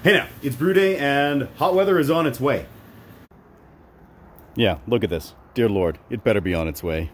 Hey now, it's brew day and hot weather is on its way. Yeah, look at this. Dear Lord, it better be on its way.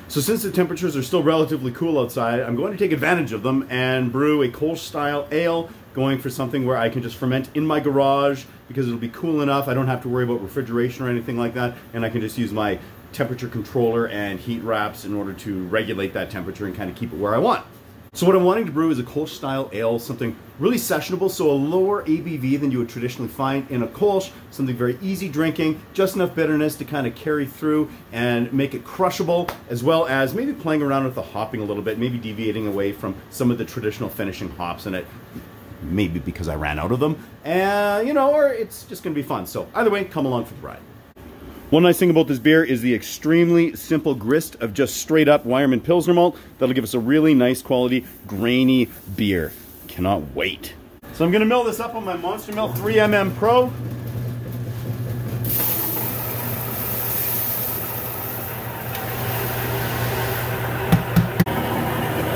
So since the temperatures are still relatively cool outside, I'm going to take advantage of them and brew a Kölsch-style ale, going for something where I can just ferment in my garage because it'll be cool enough. I don't have to worry about refrigeration or anything like that, and I can just use my temperature controller and heat wraps in order to regulate that temperature and kind of keep it where I want. So what I'm wanting to brew is a Kolsch-style ale, something really sessionable, so a lower ABV than you would traditionally find in a Kolsch, something very easy drinking, just enough bitterness to kind of carry through and make it crushable, as well as maybe playing around with the hopping a little bit, maybe deviating away from some of the traditional finishing hops in it, maybe because I ran out of them, and you know, or it's just going to be fun. So either way, come along for the ride. One nice thing about this beer is the extremely simple grist of just straight up Weyermann Pilsner malt. That'll give us a really nice quality, grainy beer. Cannot wait. So I'm gonna mill this up on my Monster Mill 3mm Pro.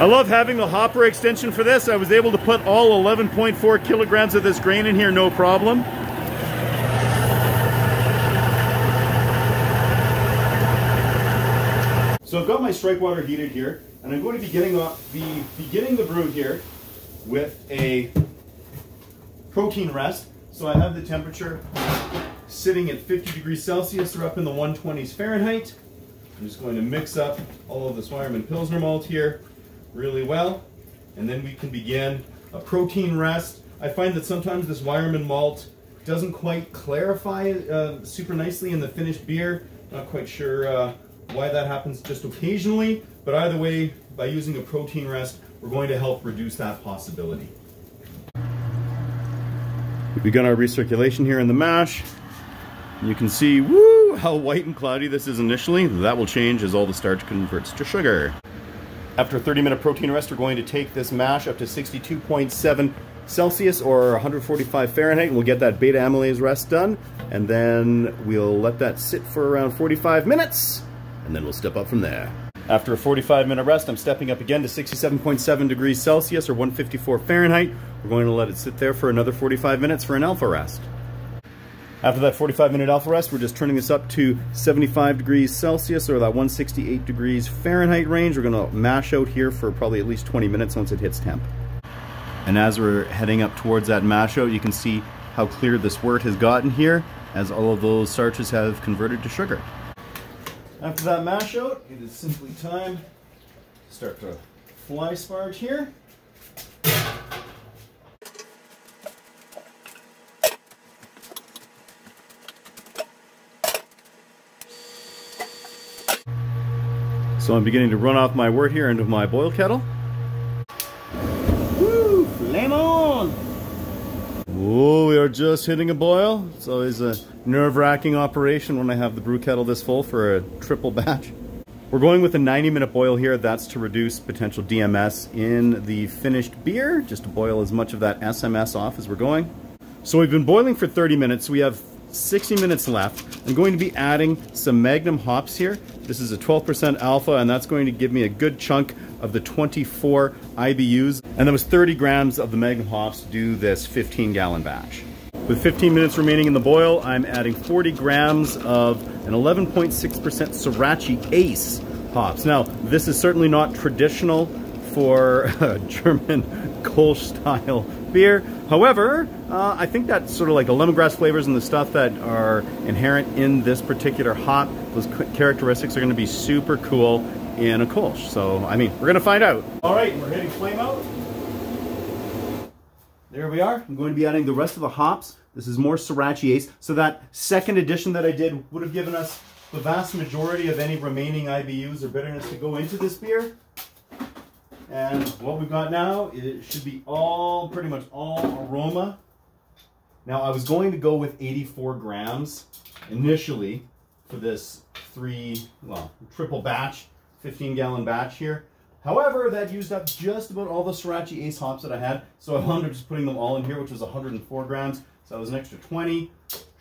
I love having the hopper extension for this. I was able to put all 11.4 kilograms of this grain in here, no problem. So I've got my strike water heated here, and I'm going to be beginning the brew here with a protein rest. So I have the temperature sitting at 50 degrees Celsius or up in the 120s Fahrenheit. I'm just going to mix up all of this Weyermann Pilsner malt here really well, and then we can begin a protein rest. I find that sometimes this Weyermann malt doesn't quite clarify super nicely in the finished beer. Not quite sure why that happens, just occasionally, but either way, by using a protein rest, we're going to help reduce that possibility. We've begun our recirculation here in the mash. You can see, woo, how white and cloudy this is initially. That will change as all the starch converts to sugar. After a 30-minute protein rest, we're going to take this mash up to 62.7 Celsius or 145 Fahrenheit, and we'll get that beta amylase rest done, and then we'll let that sit for around 45 minutes. And then we'll step up from there. After a 45-minute rest, I'm stepping up again to 67.7 degrees Celsius or 154 Fahrenheit. We're going to let it sit there for another 45 minutes for an alpha rest. After that 45-minute alpha rest, we're just turning this up to 75 degrees Celsius or that 168 degrees Fahrenheit range. We're going to mash out here for probably at least 20 minutes once it hits temp. And as we're heading up towards that mash out, you can see how clear this wort has gotten here as all of those starches have converted to sugar. After that mash out, it is simply time to start to fly sparge here. So I'm beginning to run off my wort here into my boil kettle. Woo! Flame on! Whoa, we are just hitting a boil. It's always a nerve-wracking operation when I have the brew kettle this full for a triple batch. We're going with a 90-minute boil here. That's to reduce potential DMS in the finished beer, just to boil as much of that SMS off as we're going. So we've been boiling for 30 minutes. We have 60 minutes left. I'm going to be adding some Magnum hops here. This is a 12% alpha, and that's going to give me a good chunk of the 24 IBUs. And that was 30 grams of the Magnum hops to do this 15-gallon batch. With 15 minutes remaining in the boil, I'm adding 40 grams of an 11.6% Sorachi Ace hops. Now, this is certainly not traditional for a German Kölsch-style beer. However, I think that sort of like the lemongrass flavors and the stuff that are inherent in this particular hop, those characteristics are going to be super cool in a Kolsch. So, I mean, we're going to find out. All right, we're hitting flame out. There we are. I'm going to be adding the rest of the hops. This is more Sorachi Ace. So that second addition that I did would have given us the vast majority of any remaining IBUs or bitterness to go into this beer. And what we've got now, it should be all, pretty much all aroma. Now I was going to go with 84 grams initially for this triple batch, 15-gallon batch here. However, that used up just about all the Sorachi Ace hops that I had, so I wound up just putting them all in here, which was 104 grams. So that was an extra 20.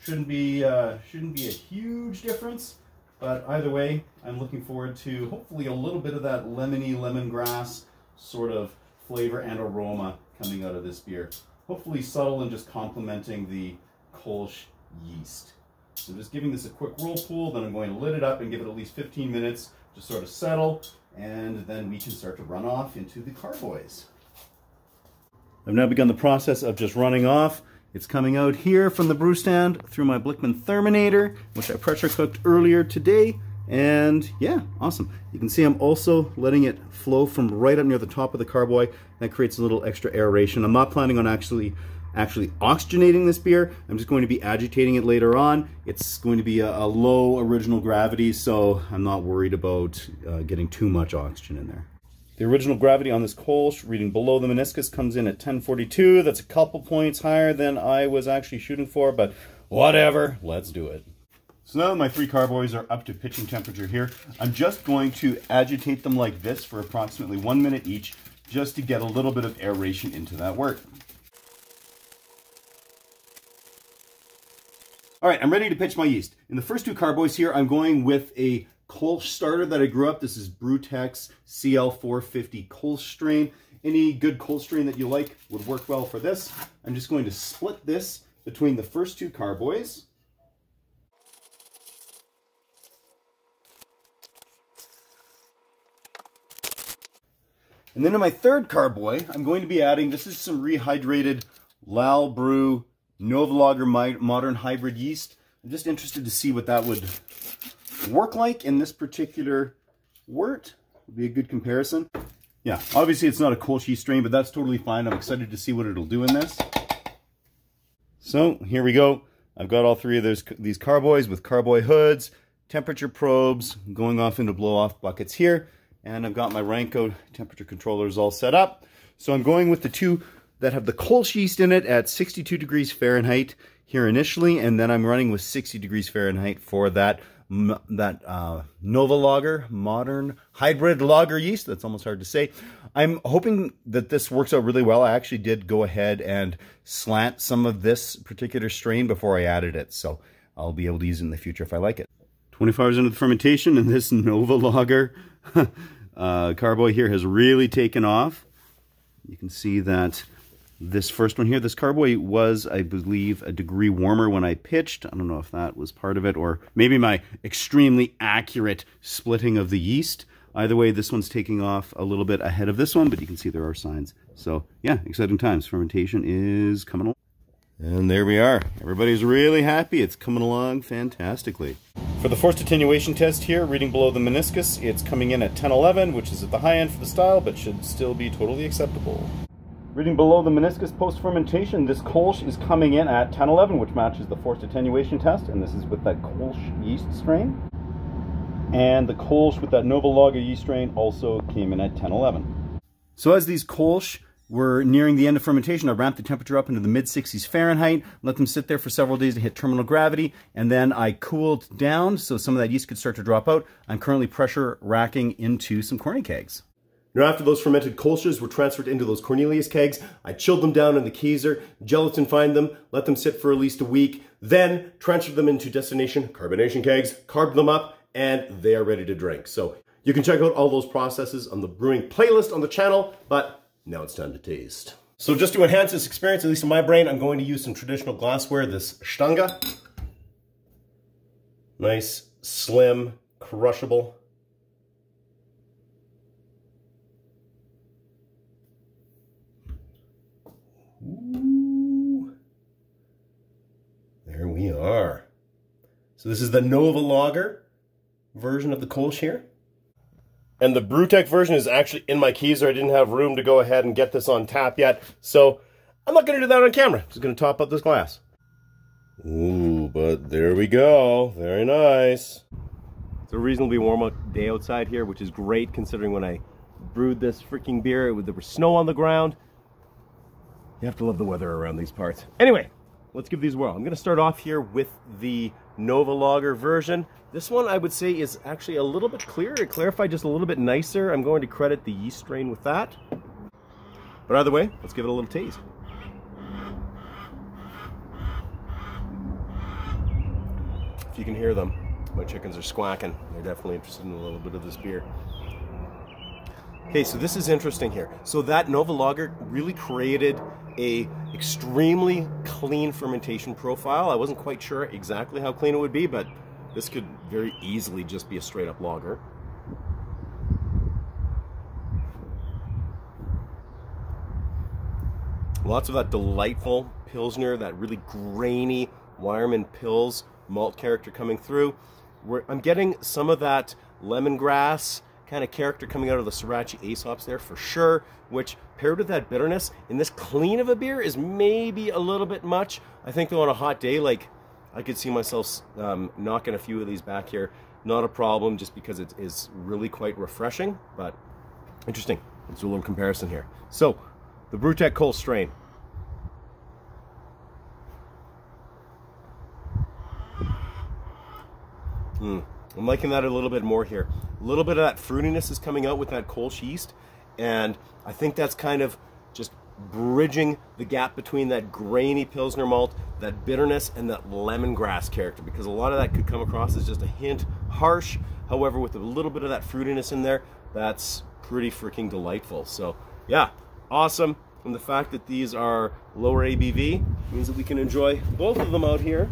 Shouldn't be a huge difference, but either way, I'm looking forward to hopefully a little bit of that lemony lemongrass sort of flavor and aroma coming out of this beer. hopefully subtle and just complementing the Kolsch yeast. So I'm just giving this a quick whirlpool, then I'm going to lid it up and give it at least 15 minutes to sort of settle, and then we can start to run off into the carboys. I've now begun the process of just running off. It's coming out here from the brew stand through my Blickman Therminator, which I pressure cooked earlier today. And yeah, awesome. You can see I'm also letting it flow from right up near the top of the carboy. That creates a little extra aeration. I'm not planning on actually oxygenating this beer. I'm just going to be agitating it later on. It's going to be a low original gravity, so I'm not worried about getting too much oxygen in there. The original gravity on this Kolsch, reading below the meniscus, comes in at 1042. That's a couple points higher than I was actually shooting for, but whatever, let's do it. So now that my 3 carboys are up to pitching temperature here, I'm just going to agitate them like this for approximately 1 minute each, just to get a little bit of aeration into that wort. All right, I'm ready to pitch my yeast. In the first 2 carboys here, I'm going with a Kolsch starter that I grew up. This is Brewtech's CL450 Kolsch strain. Any good Kolsch strain that you like would work well for this. I'm just going to split this between the first 2 carboys. And then in my third carboy, I'm going to be adding, this is some rehydrated Lal Brew Nova Lager Modern Hybrid yeast. I'm just interested to see what that would work like in this particular wort. Would be a good comparison. Yeah, obviously it's not a Kolsch yeast strain, but that's totally fine. I'm excited to see what it'll do in this. So here we go. I've got all 3 of these carboys with carboy hoods, temperature probes going off into blow-off buckets here, and I've got my Ranko temperature controllers all set up. So I'm going with the 2 that have the Kolsch yeast in it at 62 degrees Fahrenheit here initially, and then I'm running with 60 degrees Fahrenheit for that Nova Lager Modern Hybrid Lager yeast. That's almost hard to say. I'm hoping that this works out really well. I actually did go ahead and slant some of this particular strain before I added it, so I'll be able to use it in the future if I like it. 24 hours into the fermentation, and this Nova Lager carboy here has really taken off. You can see that this first one here, this carboy was, I believe, a degree warmer when I pitched. I don't know if that was part of it, or maybe my extremely accurate splitting of the yeast. Either way, this one's taking off a little bit ahead of this one, but you can see there are signs. So yeah, exciting times. Fermentation is coming along. And there we are. Everybody's really happy. It's coming along fantastically. For the forced attenuation test here, reading below the meniscus, it's coming in at 1011, which is at the high end for the style, but should still be totally acceptable. Reading below the meniscus post-fermentation, this Kolsch is coming in at 1011, which matches the forced attenuation test, and this is with that Kolsch yeast strain. And the Kolsch with that Nova Lager yeast strain also came in at 1011. So as these Kolsch were nearing the end of fermentation, I ramped the temperature up into the mid-60s Fahrenheit, let them sit there for several days to hit terminal gravity, and then I cooled down so some of that yeast could start to drop out. I'm currently pressure racking into some corny kegs. Now after those fermented Kolsch's were transferred into those Cornelius kegs, I chilled them down in the Kaiser, gelatin-fined them, let them sit for at least a week, then transferred them into destination carbonation kegs, carved them up, and they are ready to drink. So you can check out all those processes on the brewing playlist on the channel, but now it's time to taste. So just to enhance this experience, at least in my brain, I'm going to use some traditional glassware, this Stange. Nice, slim, crushable. Ooh. There we are. So this is the Nova Lager version of the Kolsch here. And the Brewtech version is actually in my Kaiser. I didn't have room to go ahead and get this on tap yet, so I'm not going to do that on camera. I'm just going to top up this glass. Ooh, but there we go. Very nice. It's a reasonably warm day outside here, which is great considering when I brewed this freaking beer, there was snow on the ground. You have to love the weather around these parts. Anyway, let's give these a whirl. I'm going to start off here with the Nova Lager version. This one I would say is actually a little bit clearer. It clarified just a little bit nicer. I'm going to credit the yeast strain with that. But either way, let's give it a little taste. If you can hear them, my chickens are squawking. They're definitely interested in a little bit of this beer. Okay, so this is interesting here. So that Nova Lager really created a extremely clean fermentation profile. I wasn't quite sure exactly how clean it would be, but this could very easily just be a straight up lager. Lots of that delightful Pilsner, that really grainy Weyermann Pils malt character coming through. I'm getting some of that lemongrass kind of character coming out of the Sorachi Ace hops there for sure, which paired with that bitterness in this clean of a beer is maybe a little bit much. I think though on a hot day, like, I could see myself knocking a few of these back here. Not a problem, just because it is really quite refreshing, but interesting. Let's do a little comparison here. So, the Brewtech Kolsch strain. I'm liking that a little bit more here. A little bit of that fruitiness is coming out with that Kolsch yeast, and I think that's kind of just bridging the gap between that grainy Pilsner malt, that bitterness, and that lemongrass character, because a lot of that could come across as just a hint harsh. However, with a little bit of that fruitiness in there, that's pretty freaking delightful. So yeah, awesome. And the fact that these are lower ABV means that we can enjoy both of them out here.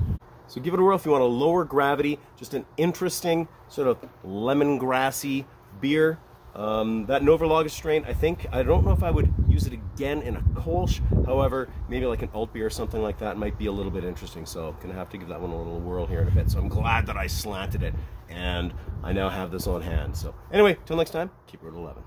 So give it a whirl if you want a lower gravity, just an interesting sort of lemongrassy beer. That Noverlager strain, I don't know if I would use it again in a Kolsch. However, maybe like an alt beer or something like that might be a little bit interesting. So I'm gonna have to give that one a little whirl here in a bit. So I'm glad that I slanted it, and I now have this on hand. So anyway, till next time, keep it at 11.